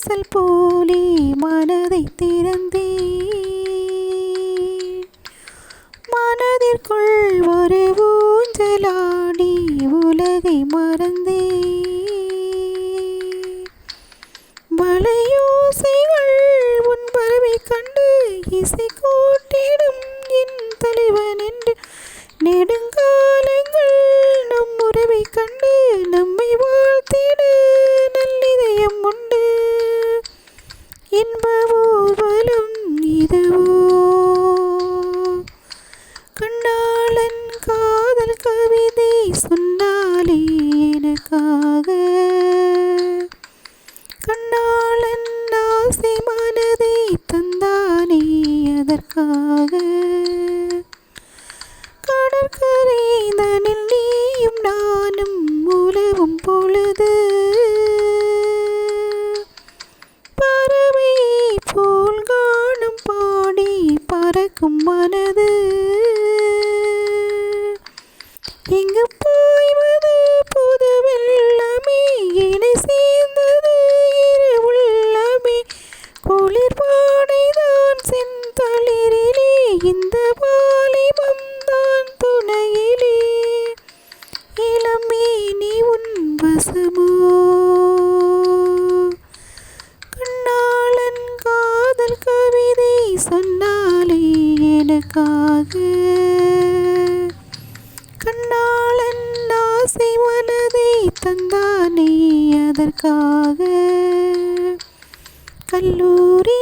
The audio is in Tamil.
வாசல் போலே மனதை திறந்தே மனதிற்குள் ஒரு ஊஞ்சலாடி உலகை மறந்தே மலையோசைகள் உன் பறவை கண்டு இசை கூட்டிடும் என் தலைவன் என்று நெடுங்காலங்கள் நம் உறவை கண்டு நம்மை வாழ்த்திட நல்லிதயம் உண்டு இன்ப ஊர்வலம் இதுவோ கண்ணாளன் காதல் கவிதை சொன்னாலே எனக்காக கண்ணாளன் ஆசை மனதை தந்தானே அதற்காக கடற்கரை தனில் நீயும் நானும் உலவும் பொழுது பறவை போல் காணும் பாடி பறக்கும் மனது எங்கு பாய்வது புது வெள்ளமே என்னை சேர்ந்தது இரு உள்ளமே குளிர் பாடைதான் செந்தளிரிலே இந்த வாலிபம் தான் துணையிலே இளமேனி உன் வசமோ கண்ணாளன் காதல் கவிதை சொன்னாலே எனக்காக கண்ணாளன் ஆசை மனதை தந்தானே அதற்காக கல்லூரி